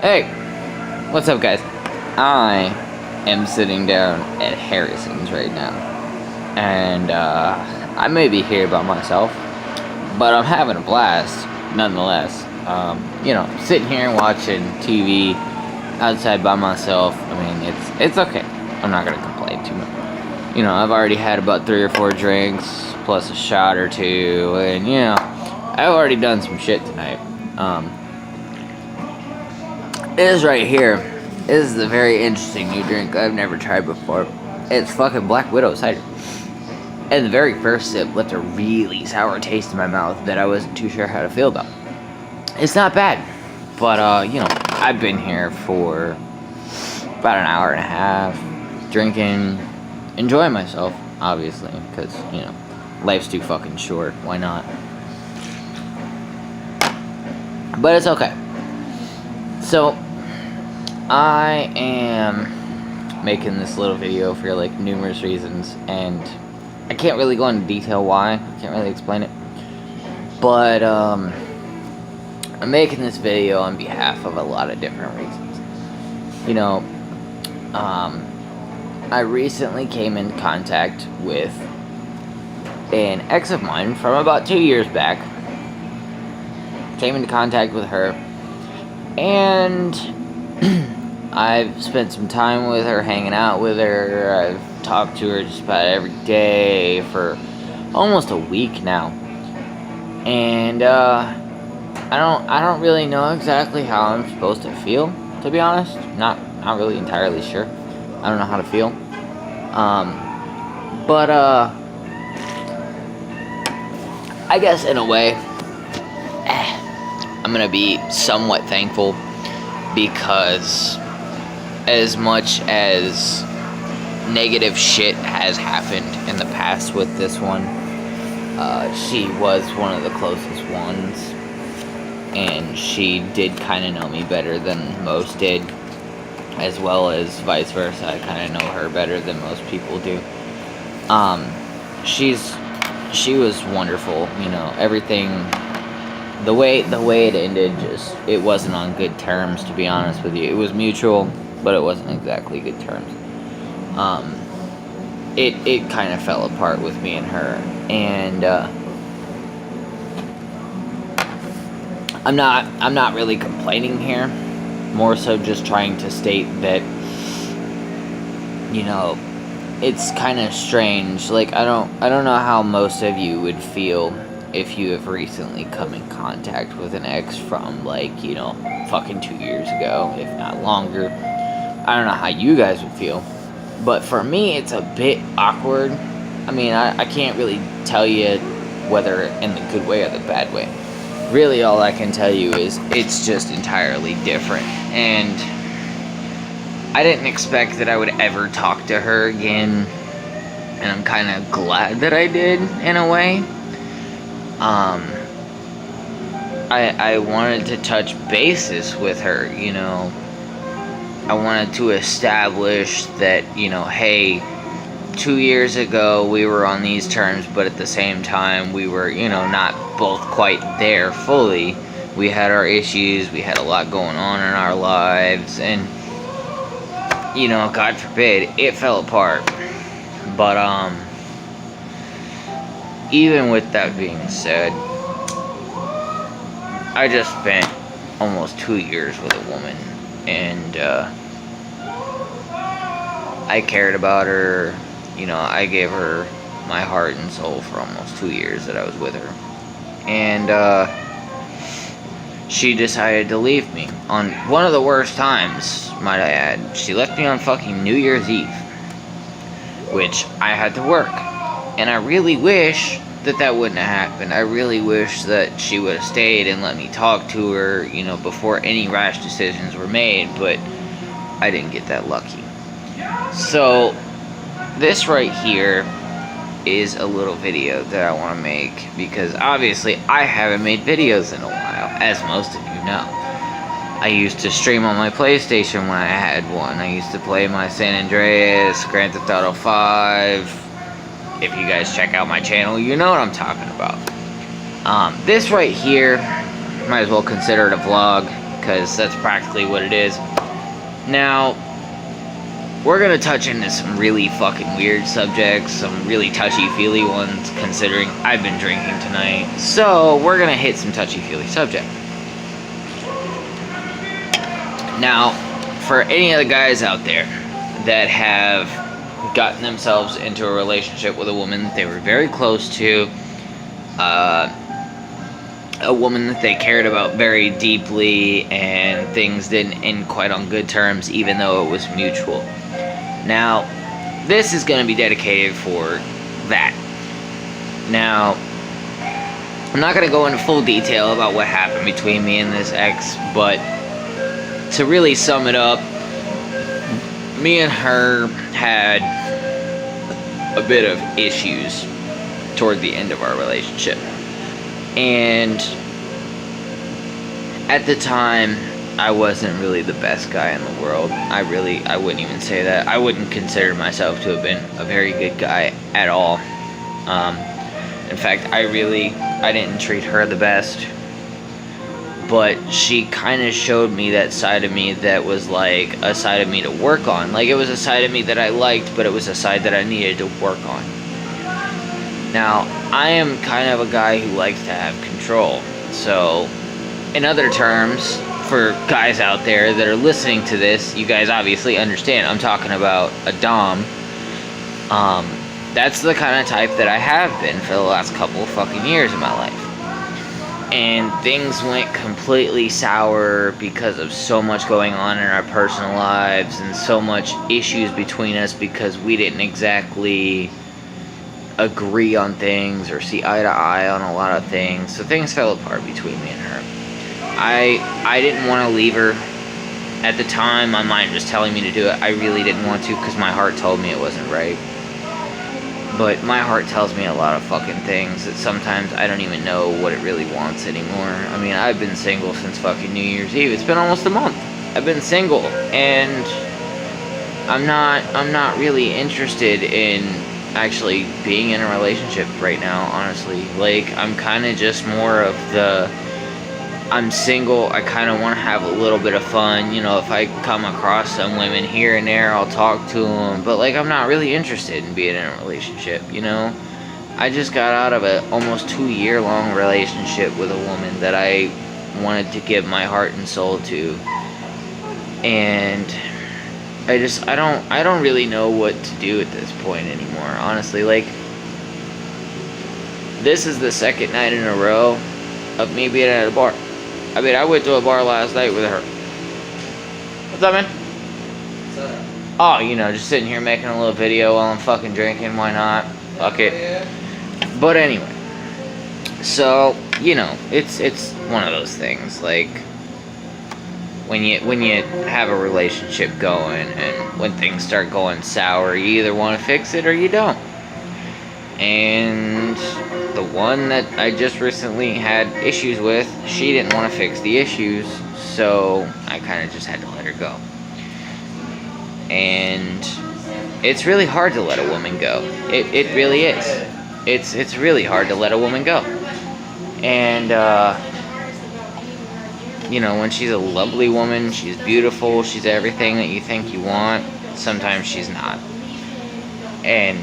Hey, what's up, guys? I am sitting down at Harrison's right now, and I may be here by myself, but I'm having a blast nonetheless. Sitting here and watching TV outside by myself. I mean, it's okay. I'm not gonna complain too much. I've already had about 3 or 4 drinks plus a shot or two, and I've already done some shit tonight. This right here is the very interesting new drink I've never tried before. It's fucking Black Widow cider. And the very first sip left a really sour taste in my mouth that I wasn't too sure how to feel about. It's not bad, but I've been here for about an hour and a half, drinking, enjoying myself, obviously, because, life's too fucking short. Why not? But it's okay. So, I am making this little video for numerous reasons, and I can't really go into detail why. I can't really explain it. But I'm making this video on behalf of a lot of different reasons. I recently came in contact with an ex of mine from about 2 years back. Came into contact with her, and I've spent some time with her, hanging out with her. I've talked to her just about every day for almost a week now, and I don't really know exactly how I'm supposed to feel, to be honest. Not really entirely sure. I don't know how to feel. But I guess in a way, I'm gonna be somewhat thankful, because as much as negative shit has happened in the past with this one, she was one of the closest ones, and she did kind of know me better than most did, as well as vice versa. I kind of know her better than most people do. She was wonderful, everything. The way it ended, it wasn't on good terms, to be honest with you. It was mutual, but it wasn't exactly good terms. It kind of fell apart with me and her, and I'm not really complaining here. More so just trying to state that, it's kind of strange. I don't know how most of you would feel if you have recently come in contact with an ex from fucking 2 years ago, if not longer. I don't know how you guys would feel, but for me it's a bit awkward. I mean, I can't really tell you whether in the good way or the bad way. Really, all I can tell you is it's just entirely different, and I didn't expect that I would ever talk to her again, and I'm kind of glad that I did, in a way. I wanted to touch bases with her, I wanted to establish that, hey, 2 years ago we were on these terms, but at the same time we were, not both quite there fully. We had our issues, we had a lot going on in our lives, and, God forbid, it fell apart. But, even with that being said, I just spent almost 2 years with a woman, and I cared about her. I gave her my heart and soul for almost 2 years that I was with her, and she decided to leave me on one of the worst times, might I add. She left me on fucking New Year's Eve, which I had to work. And I really wish that wouldn't have happened. I really wish that she would have stayed and let me talk to her, before any rash decisions were made, but I didn't get that lucky. So, this right here is a little video that I want to make, because obviously I haven't made videos in a while, as most of you know. I used to stream on my PlayStation when I had one. I used to play my San Andreas, Grand Theft Auto 5. If you guys check out my channel, you know what I'm talking about. This right here, might as well consider it a vlog. because that's practically what it is. Now, we're gonna touch into some really fucking weird subjects, some really touchy-feely ones, considering I've been drinking tonight. So, we're gonna hit some touchy-feely subject. Now, for any of the guys out there that have gotten themselves into a relationship with a woman that they were very close to, a woman that they cared about very deeply, and things didn't end quite on good terms, even though it was mutual. Now, this is going to be dedicated for that. Now, I'm not going to go into full detail about what happened between me and this ex, but to really sum it up, me and her had a bit of issues toward the end of our relationship. And at the time, I wasn't really the best guy in the world. I wouldn't even say that. I wouldn't consider myself to have been a very good guy at all. In fact, I didn't treat her the best. But she kind of showed me that side of me that was like a side of me to work on. Like, it was a side of me that I liked, but it was a side that I needed to work on. Now, I am kind of a guy who likes to have control. So, in other terms, for guys out there that are listening to this, you guys obviously understand. I'm talking about a dom. That's the kind of type that I have been for the last couple of fucking years of my life. And things went completely sour because of so much going on in our personal lives and so much issues between us because we didn't exactly agree on things or see eye to eye on a lot of things. So things fell apart between me and her. I didn't want to leave her. At the time, my mind was telling me to do it. I really didn't want to because my heart told me it wasn't right. But my heart tells me a lot of fucking things that sometimes I don't even know what it really wants anymore. I mean, I've been single since fucking New Year's Eve. It's been almost a month. I've been single, and I'm not really interested in actually being in a relationship right now, honestly. Like, I'm kind of just more of the, I'm single, I kind of want to have a little bit of fun. You know, if I come across some women here and there, I'll talk to them. But, like, I'm not really interested in being in a relationship, you know? I just got out of an almost 2-year-long relationship with a woman that I wanted to give my heart and soul to. And I don't really know what to do at this point anymore, honestly. Like, this is the second night in a row of me being at a bar. I mean, I went to a bar last night with her. What's up, man? What's up? Oh, you know, just sitting here making a little video while I'm fucking drinking. Why not? Fuck it. Yeah. But anyway. So, you know, it's one of those things. Like, when you have a relationship going and when things start going sour, you either want to fix it or you don't. And the one that I just recently had issues with, she didn't want to fix the issues, so I kind of just had to let her go. And it's really hard to let a woman go. It really is. It's really hard to let a woman go. And you know, when she's a lovely woman, she's beautiful, she's everything that you think you want, sometimes she's not. And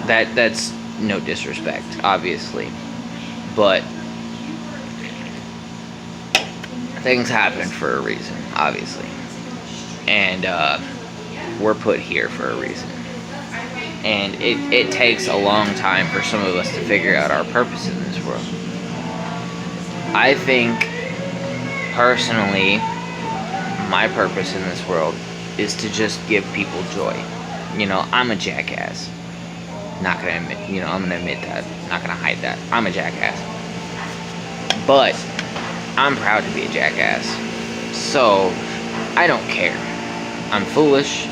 that's no disrespect, obviously. But things happen for a reason, obviously. And we're put here for a reason. And it takes a long time for some of us to figure out our purpose in this world. I think, personally, my purpose in this world is to just give people joy. You know, I'm a jackass. Not gonna admit, you know, I'm gonna admit that. Not gonna hide that. I'm a jackass. But I'm proud to be a jackass. So I don't care. I'm foolish.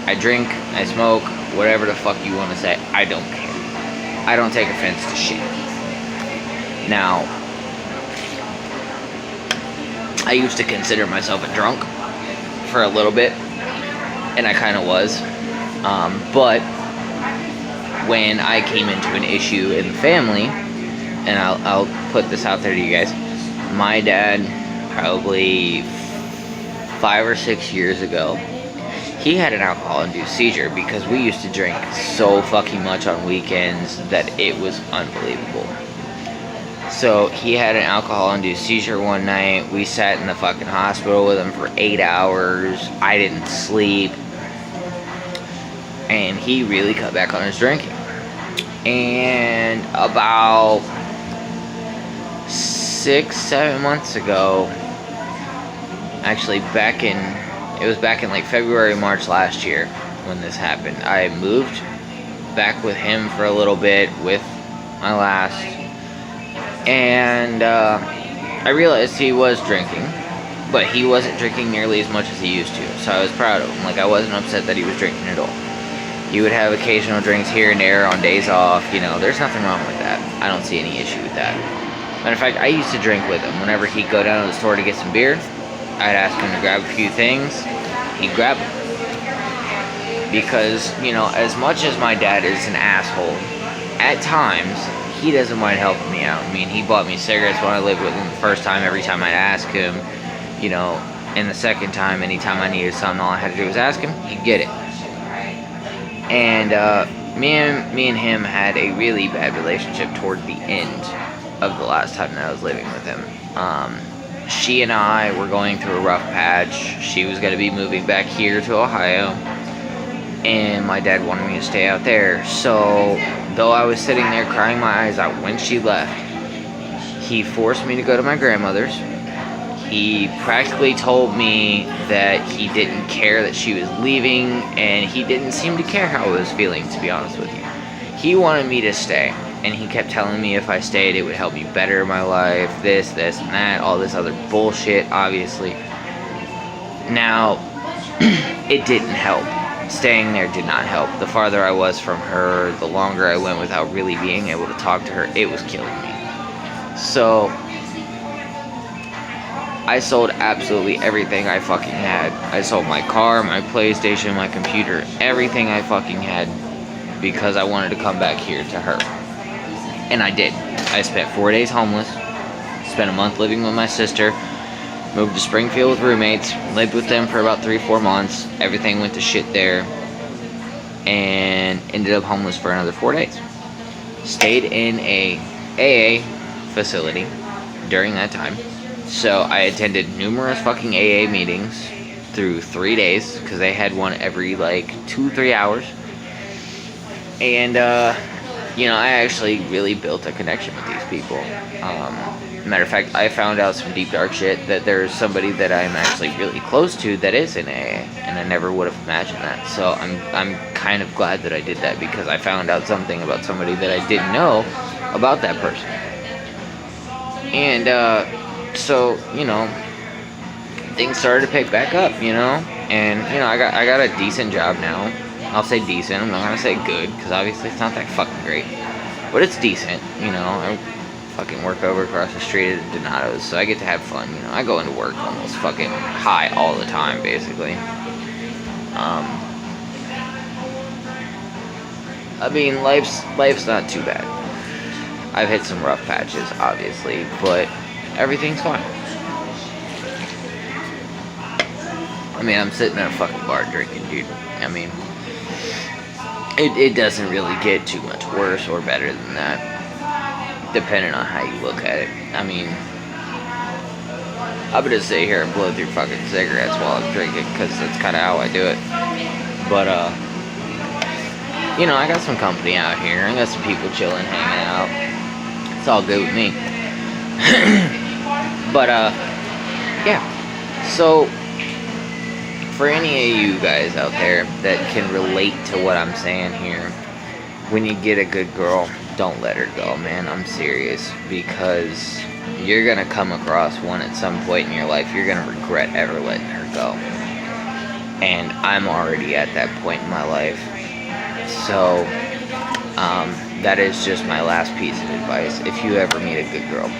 I drink. I smoke. Whatever the fuck you want to say. I don't care. I don't take offense to shit. Now, I used to consider myself a drunk for a little bit, and I kind of was. But when I came into an issue in the family, and I'll put this out there to you guys, my dad probably 5 or 6 years ago, he had an alcohol-induced seizure because we used to drink so fucking much on weekends that it was unbelievable. So he had an alcohol-induced seizure one night. We sat in the fucking hospital with him for 8 hours. I didn't sleep. And he really cut back on his drinking. And about 6-7 months ago, actually it was back in like February, March last year when this happened. I moved back with him for a little bit with my last, and I realized he was drinking, but he wasn't drinking nearly as much as he used to, so I was proud of him. Like, I wasn't upset that he was drinking at all. He would have occasional drinks here and there on days off, there's nothing wrong with that. I don't see any issue with that. Matter of fact, I used to drink with him. Whenever he'd go down to the store to get some beer, I'd ask him to grab a few things. He'd grab them. Because, as much as my dad is an asshole, at times, he doesn't mind helping me out. I mean, he bought me cigarettes when I lived with him the first time, every time I'd ask him, and the second time, anytime I needed something, all I had to do was ask him, he'd get it. And me and him had a really bad relationship toward the end of the last time that I was living with him. She and I were going through a rough patch. She was going to be moving back here to Ohio, and my dad wanted me to stay out there. So, though I was sitting there crying my eyes out when she left, he forced me to go to my grandmother's. He practically told me that he didn't care that she was leaving, and he didn't seem to care how I was feeling, to be honest with you. He wanted me to stay. And he kept telling me if I stayed, it would help me better my life, this, and that, all this other bullshit, obviously. Now, it didn't help. Staying there did not help. The farther I was from her, the longer I went without really being able to talk to her, it was killing me. So, I sold absolutely everything I fucking had. I sold my car, my PlayStation, my computer, everything I fucking had, because I wanted to come back here to her. And I did. I spent 4 days homeless, spent a month living with my sister, moved to Springfield with roommates, lived with them for about 3-4 months. Everything went to shit there, and ended up homeless for another 4 days. Stayed in a AA facility during that time. So I attended numerous fucking AA meetings through 3 days, because they had one every like 2-3 hours. And I actually really built a connection with these people. Matter of fact, I found out some deep dark shit that there's somebody that I'm actually really close to that is in AA, and I never would have imagined that. So I'm kind of glad that I did that, because I found out something about somebody that I didn't know about that person. And so things started to pick back up, and I got a decent job now. I'll say decent. I'm not gonna say good, because obviously it's not that fucking great, but it's decent. I fucking work over across the street at Donato's, so I get to have fun. I go into work almost fucking high all the time, basically. I mean, life's not too bad. I've hit some rough patches, obviously, but everything's fine. I mean, I'm sitting at a fucking bar drinking, dude. I mean, it doesn't really get too much worse or better than that, depending on how you look at it. I mean, I'm gonna sit here and blow through fucking cigarettes while I'm drinking, because that's kind of how I do it. But, I got some company out here. I got some people chilling, hanging out. It's all good with me. But, yeah. So, for any of you guys out there that can relate to what I'm saying here, when you get a good girl, don't let her go, man. I'm serious, because you're gonna come across one at some point in your life you're gonna regret ever letting her go. And I'm already at that point in my life. So, that is just my last piece of advice. If you ever meet a good girl,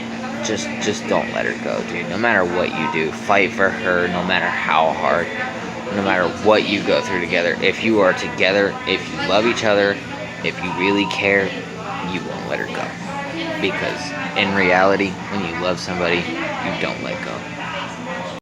just don't let her go, dude. No matter what you do, fight for her, no matter how hard. No matter what you go through together, if you are together, if you love each other, if you really care, you won't let her go. Because in reality, when you love somebody, you don't let go.